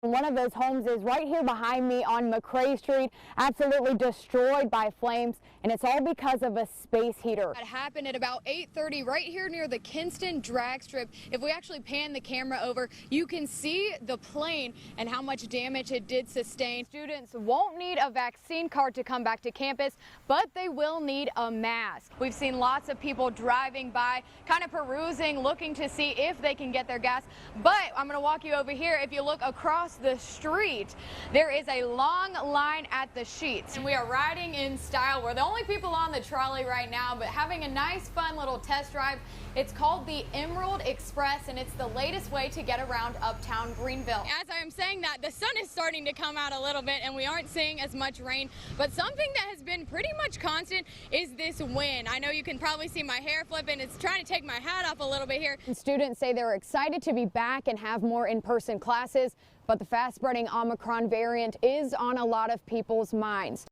One of those homes is right here behind me on McCray Street, absolutely destroyed by flames, and it's all because of a space heater. It happened at about 8:30 right here near the Kinston drag strip. If we actually pan the camera over, you can see the plane and how much damage it did sustain. Students won't need a vaccine card to come back to campus, but they will need a mask. We've seen lots of people driving by, kind of perusing, looking to see if they can get their gas, but I'm going to walk you over here. If you look across the street, there is a long line at the Sheets, and we are riding in style. We're the only people on the trolley right now, but having a nice fun little test drive. It's called the Emerald Express, and it's the latest way to get around uptown Greenville. As I am saying that, the sun is starting to come out a little bit and we aren't seeing as much rain, but something that has been pretty much constant is this wind. I know you can probably see my hair flipping. It's trying to take my hat off a little bit here. Students say they're excited to be back and have more in-person classes, but the fast-spreading Omicron variant is on a lot of people's minds.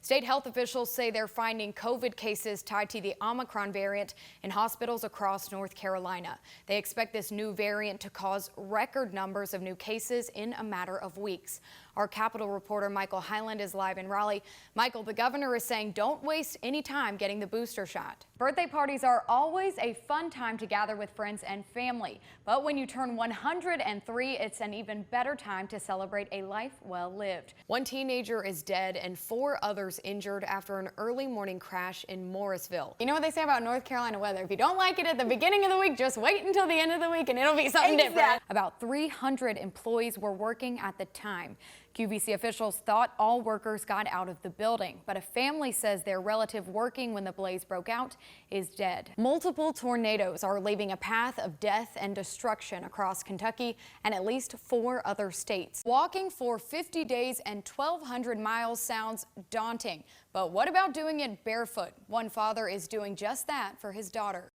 State health officials say they're finding COVID cases tied to the Omicron variant in hospitals across North Carolina. They expect this new variant to cause record numbers of new cases in a matter of weeks. Our Capitol reporter Michael Highland is live in Raleigh. Michael, the governor is saying don't waste any time getting the booster shot. Birthday parties are always a fun time to gather with friends and family. But when you turn 103, it's an even better time to celebrate a life well lived. One teenager is dead and 4 others injured after an early morning crash in Morrisville. You know what they say about North Carolina weather? If you don't like it at the beginning of the week, just wait until the end of the week and it'll be something different. About 300 employees were working at the time. QVC officials thought all workers got out of the building, but a family says their relative working when the blaze broke out is dead. Multiple tornadoes are leaving a path of death and destruction across Kentucky and at least 4 other states. Walking for 50 days and 1,200 miles sounds daunting, but what about doing it barefoot? One father is doing just that for his daughter.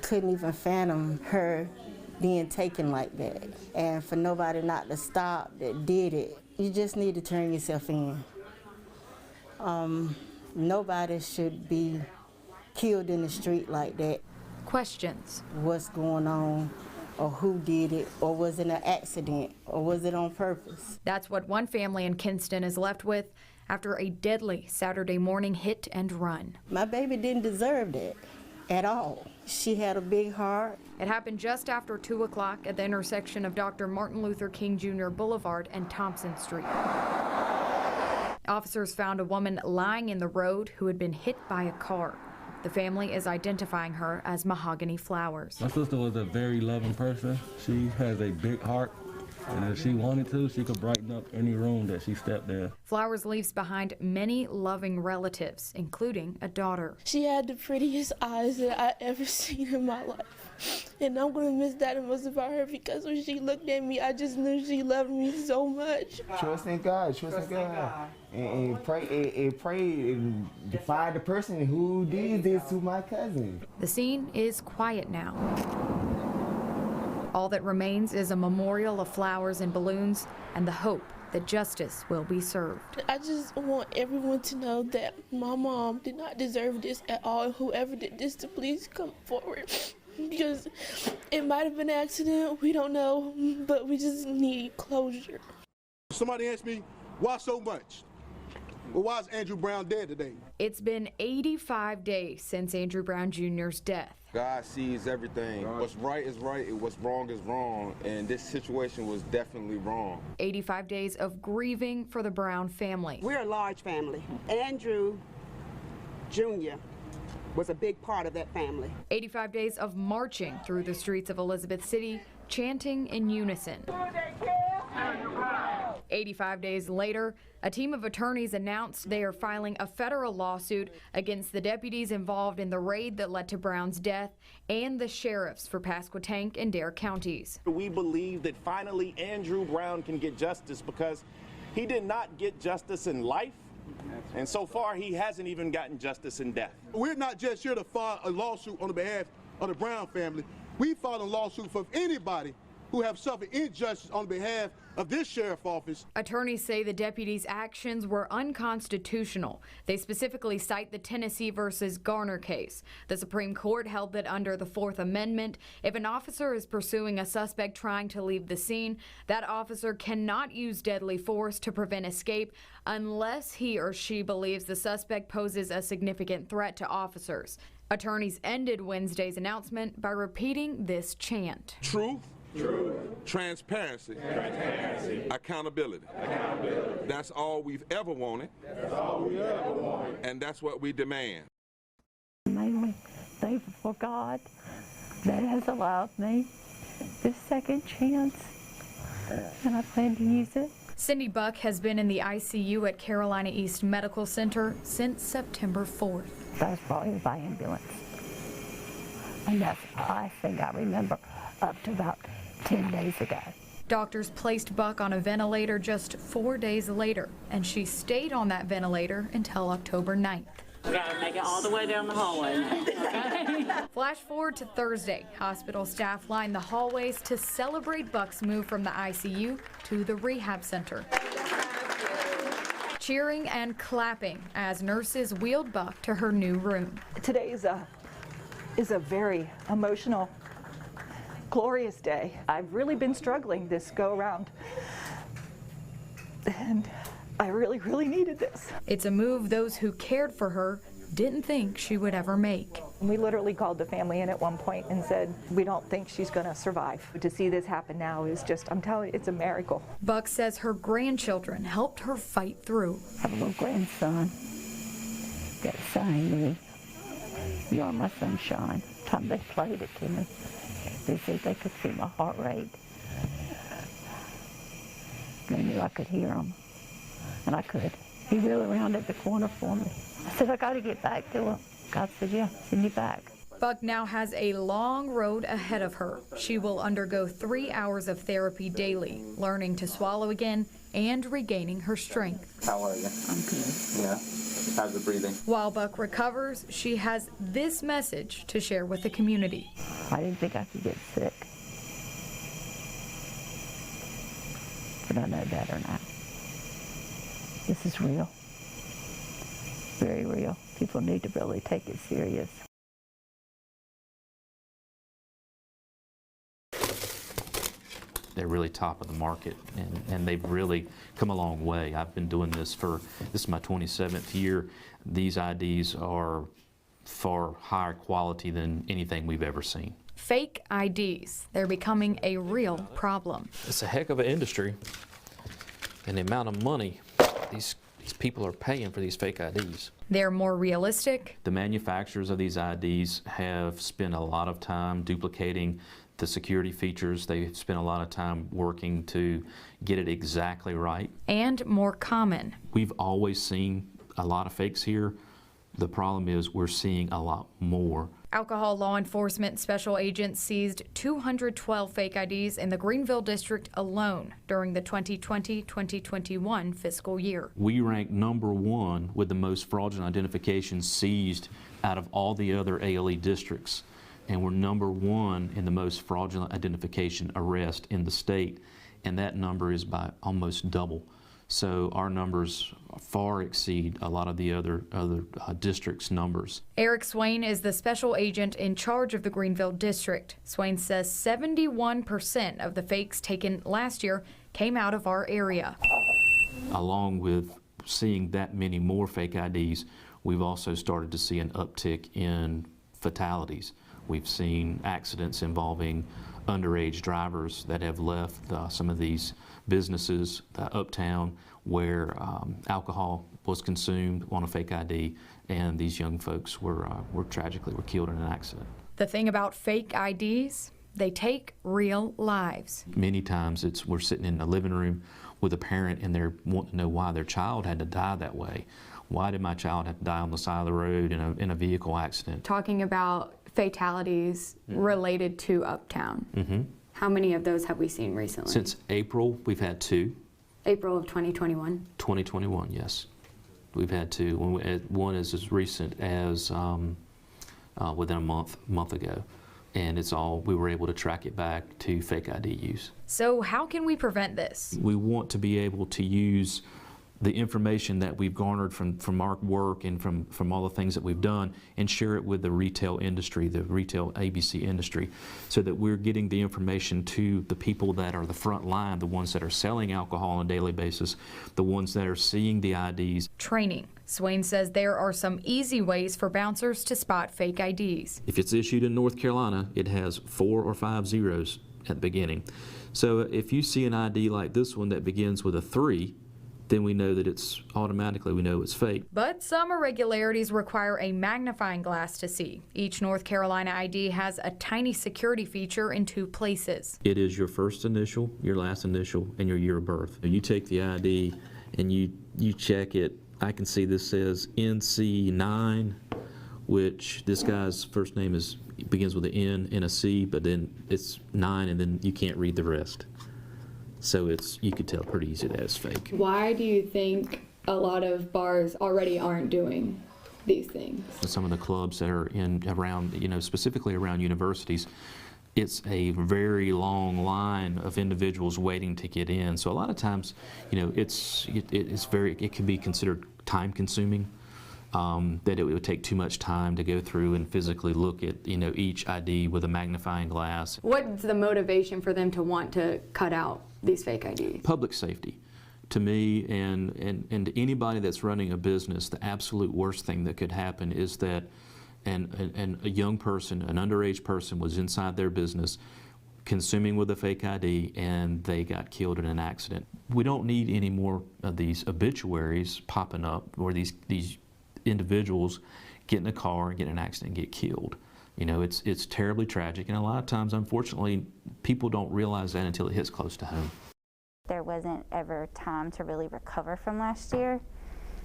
Couldn't even fathom her being taken like that, and for nobody not to stop that did it. You just need to turn yourself in. Nobody should be killed in the street like that. Questions. What's going on, or who did it, or was it an accident, or was it on purpose? That's what one family in Kinston is left with after a deadly Saturday morning hit and run. My baby didn't deserve that at all. She had a big heart. It happened just after 2 o'clock at the intersection of Dr. Martin Luther King Jr. Boulevard and Thompson Street. Officers found a woman lying in the road who had been hit by a car. The family is identifying her as Mahogany Flowers. My sister was a very loving person. She has a big heart, and if she wanted to, she could brighten up any room that she stepped in. Flowers leaves behind many loving relatives, including a daughter. She had the prettiest eyes that I ever seen in my life. And I'm going to miss that the most about her, because when she looked at me, I just knew she loved me so much. Trust in God, trust in God. And pray and defy the person who did this to my cousin. The scene is quiet now. All that remains is a memorial of flowers and balloons and the hope that justice will be served. I just want everyone to know that my mom did not deserve this at all. And whoever did this, to please come forward, because it might have been an accident. We don't know, but we just need closure. Somebody asked me, why so much? Well, why is Andrew Brown dead today? It's been 85 days since Andrew Brown Jr.'s death. God sees everything. What's right is right, and what's wrong is wrong, and this situation was definitely wrong. 85 days of grieving for the Brown family. We're a large family. Andrew Jr. was a big part of that family. 85 days of marching through the streets of Elizabeth City, chanting in unison. 85 days later, a team of attorneys announced they are filing a federal lawsuit against the deputies involved in the raid that led to Brown's death and the sheriffs for Pasquotank and Dare counties. We believe that finally Andrew Brown can get justice, because he did not get justice in life, and so far he hasn't even gotten justice in death. We're not just here to file a lawsuit on the behalf of the Brown family. We filed a lawsuit for anybody who have suffered injustice on behalf of this sheriff's office. Attorneys say the deputies' actions were unconstitutional. They specifically cite the Tennessee versus Garner case. The Supreme Court held that under the Fourth Amendment, if an officer is pursuing a suspect trying to leave the scene, that officer cannot use deadly force to prevent escape unless he or she believes the suspect poses a significant threat to officers. Attorneys ended Wednesday's announcement by repeating this chant. Truth. Transparency. Accountability. That's all we've ever wanted. And that's what we demand. I'm mainly thankful for God that has allowed me this second chance, and I plan to use it. Cindy Buck has been in the ICU at Carolina East Medical Center since September 4th. I was brought here by ambulance, and that's the last thing I remember up to about 10 days ago. Doctors placed Buck on a ventilator just 4 days later, and she stayed on that ventilator until October 9th. We gotta make it all the way down the hallway now. Flash forward to Thursday. Hospital staff lined the hallways to celebrate Buck's move from the ICU to the rehab center. Cheering and clapping as nurses wheeled Buck to her new room. Today is a very emotional, glorious day. I've really been struggling this go around, and I really needed this. It's a move those who cared for her didn't think she would ever make. We literally called the family in at one point and said, we don't think she's going to survive. To see this happen now is just, I'm telling you, it's a miracle. Buck says her grandchildren helped her fight through. I have a little grandson that sang me, "You're my sunshine." Time they played it to me, they said they could see my heart rate. They knew I could hear him, and I could. He wheeled around at the corner for me. I said, I got to get back to him. God said, yeah, send you back. Buck now has a long road ahead of her. She will undergo 3 hours of therapy daily, learning to swallow again and regaining her strength. How are you? I'm good. Yeah. How's the breathing? While Buck recovers, she has this message to share with the community. I didn't think I could get sick, but I know better now. This is real. Very real. People need to really take it serious. They're really top of the market, and they've really come a long way. I've been doing this is my 27th year. These IDs are far higher quality than anything we've ever seen. Fake IDs, they're becoming a real problem. It's a heck of an industry, and the amount of money these people are paying for these fake IDs. They're more realistic. The manufacturers of these IDs have spent a lot of time duplicating the security features. They've spent a lot of time working to get it exactly right. And more common. We've always seen a lot of fakes here. The problem is we're seeing a lot more. Alcohol law enforcement special agents seized 212 fake IDs in the Greenville district alone during the 2020-2021 fiscal year. We rank #1 with the most fraudulent identifications seized out of all the other ALE districts. And we're #1 in the most fraudulent identification arrest in the state, and that number is by almost double. So our numbers far exceed a lot of the other districts' numbers. Eric Swain is the special agent in charge of the Greenville district. Swain says 71% of the fakes taken last year came out of our area. Along with seeing that many more fake IDs, we've also started to see an uptick in fatalities. We've seen accidents involving underage drivers that have left some of these businesses uptown where alcohol was consumed on a fake ID, and these young folks were tragically killed in an accident. The thing about fake IDs, they take real lives. Many times we're sitting in the living room with a parent and they're wanting to know why their child had to die that way. Why did my child have to die on the side of the road in a vehicle accident? Talking about fatalities related to Uptown. How many of those have we seen recently? Since April, we've had 2. April of 2021? 2021, yes. We've had 2. One is as recent as within a month ago. and we were able to track it back to fake ID use. So how can we prevent this? We want to be able to use the information that we've garnered from our work and from all the things that we've done and share it with the retail industry, the retail ABC industry, so that we're getting the information to the people that are the front line, the ones that are selling alcohol on a daily basis, the ones that are seeing the IDs. Training. Swain says there are some easy ways for bouncers to spot fake IDs. If it's issued in North Carolina, it has 4 or 5 zeros at the beginning. So if you see an ID like this one that begins with a 3, then we know that we know it's fake. But some irregularities require a magnifying glass to see. Each North Carolina ID has a tiny security feature in 2 places. It is your first initial, your last initial, and your year of birth. You take the ID and you check it. I can see this says NC9, which this guy's first name begins with an N and a C, but then it's 9, and then you can't read the rest. So you could tell pretty easy that it's fake. Why do you think a lot of bars already aren't doing these things? Some of the clubs that are around, specifically around universities, it's a very long line of individuals waiting to get in. So a lot of times, it can be considered time consuming. That it would take too much time to go through and physically look at each ID with a magnifying glass. What's the motivation for them to want to cut out these fake IDs? Public safety. To me and to anybody that's running a business, the absolute worst thing that could happen is that a young person, an underage person, was inside their business consuming with a fake ID and they got killed in an accident. We don't need any more of these obituaries popping up where these individuals get in a car and get in an accident and get killed. It's terribly tragic, and a lot of times, unfortunately, people don't realize that until it hits close to home. There wasn't ever time to really recover from last year,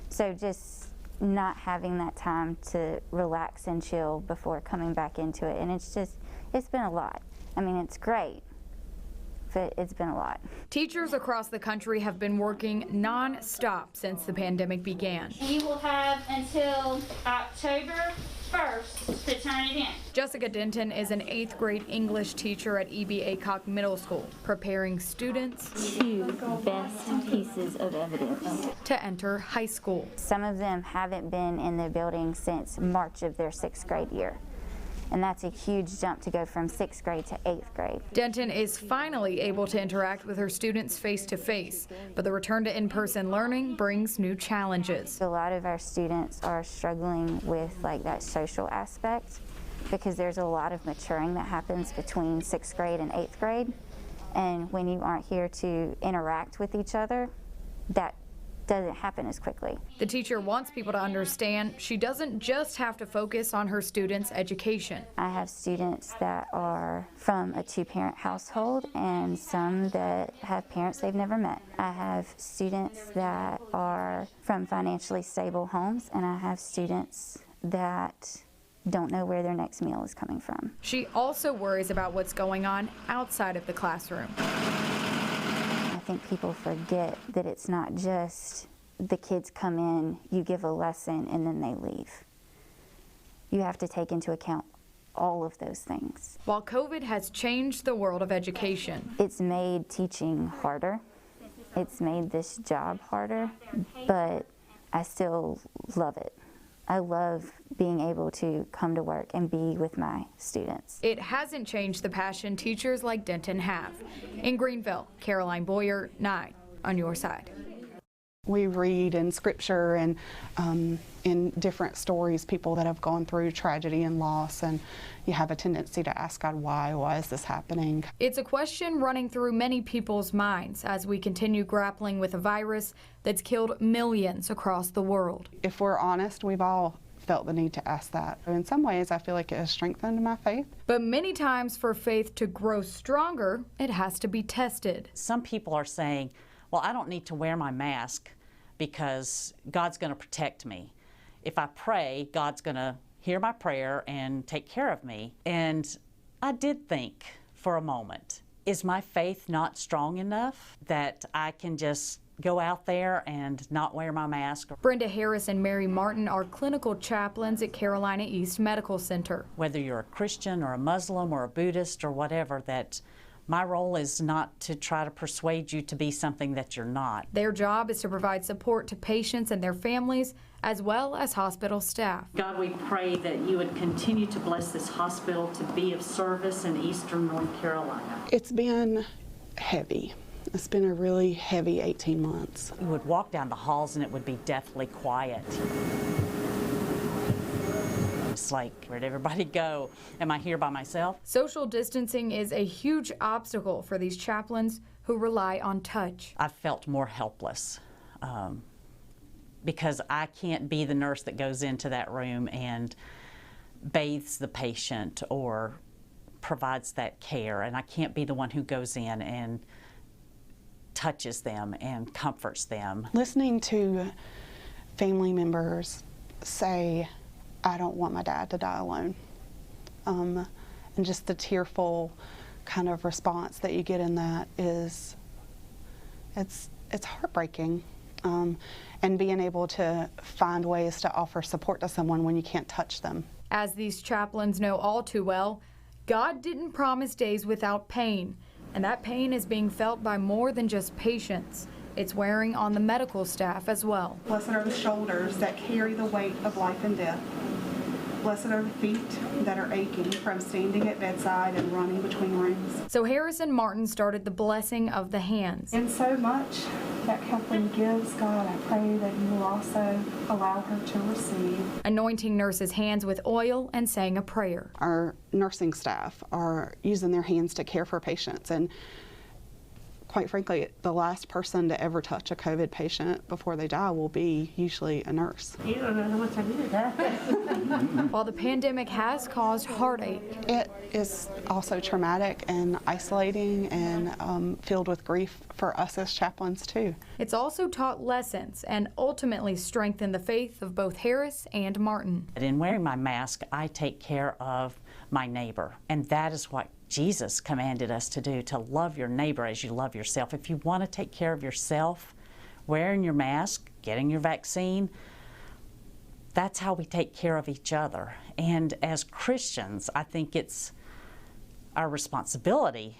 so just not having that time to relax and chill before coming back into it, and it's been a lot. I mean, it's great, but it's been a lot. Teachers across the country have been working non-stop since the pandemic began. You will have until October 1st to turn it in. Jessica Denton is an 8th grade English teacher at E.B. Aycock Middle School, preparing students 2 best pieces of evidence to enter high school. Some of them haven't been in the building since March of their 6th grade year. And that's a huge jump to go from 6th grade to 8th grade. Denton is finally able to interact with her students face to face, but the return to in-person learning brings new challenges. A lot of our students are struggling with that social aspect because there's a lot of maturing that happens between 6th grade and 8th grade. And when you aren't here to interact with each other, that doesn't happen as quickly. The teacher wants people to understand she doesn't just have to focus on her students' education. I have students that are from a 2-parent household and some that have parents they've never met. I have students that are from financially stable homes, and I have students that don't know where their next meal is coming from. She also worries about what's going on outside of the classroom. I think people forget that it's not just the kids come in, you give a lesson, and then they leave. You have to take into account all of those things. While COVID has changed the world of education, it's made teaching harder. It's made this job harder, but I still love it. I love being able to come to work and be with my students. It hasn't changed the passion teachers like Denton have. In Greenville, Caroline Bowyer, 9 on your side. We read in scripture and in different stories people that have gone through tragedy and loss, and you have a tendency to ask God, why is this happening? It's a question running through many people's minds as we continue grappling with a virus that's killed millions across the world. If we're honest, we've all felt the need to ask that. In some ways, I feel like it has strengthened my faith. But many times for faith to grow stronger, it has to be tested. Some people are saying, well, I don't need to wear my mask because God's going to protect me. If I pray, God's going to hear my prayer and take care of me. And I did think for a moment, is my faith not strong enough that I can just go out there and not wear my mask. Brenda Harris and Mary Martin are clinical chaplains at Carolina East Medical Center. Whether you're a Christian or a Muslim or a Buddhist or whatever, that my role is not to try to persuade you to be something that you're not. Their job is to provide support to patients and their families, as well as hospital staff. God, we pray that you would continue to bless this hospital to be of service in eastern North Carolina. It's been heavy. It's been a really heavy 18 months. You would walk down the halls and it would be deathly quiet. It's like, where'd everybody go? Am I here by myself? Social distancing is a huge obstacle for these chaplains who rely on touch. I felt more helpless because I can't be the nurse that goes into that room and bathes the patient or provides that care, and I can't be the one who goes in and touches them and comforts them. Listening to family members say, I don't want my dad to die alone, and just the tearful kind of response that you get in that is, it's heartbreaking. And being able to find ways to offer support to someone when you can't touch them. As these chaplains know all too well, God didn't promise days without pain, and that pain is being felt by more than just patients. It's wearing on the medical staff as well. Blessed are the shoulders that carry the weight of life and death. Blessed are the feet that are aching from standing at bedside and running between rooms. So Harris and Martin started the blessing of the hands. In so much that Kathleen gives, God, I pray that you will also allow her to receive. Anointing nurses' hands with oil and saying a prayer. Our nursing staff are using their hands to care for patients, and quite frankly, the last person to ever touch a COVID patient before they die will be usually a nurse. You don't know how much I needed that. While the pandemic has caused heartache, it is also traumatic and isolating and filled with grief for us as chaplains too. It's also taught lessons and ultimately strengthened the faith of both Harris and Martin. In wearing my mask, I take care of my neighbor, and that is what Jesus commanded us to do, to love your neighbor as you love yourself. If you want to take care of yourself, wearing your mask, getting your vaccine, that's how we take care of each other. And as Christians, I think it's our responsibility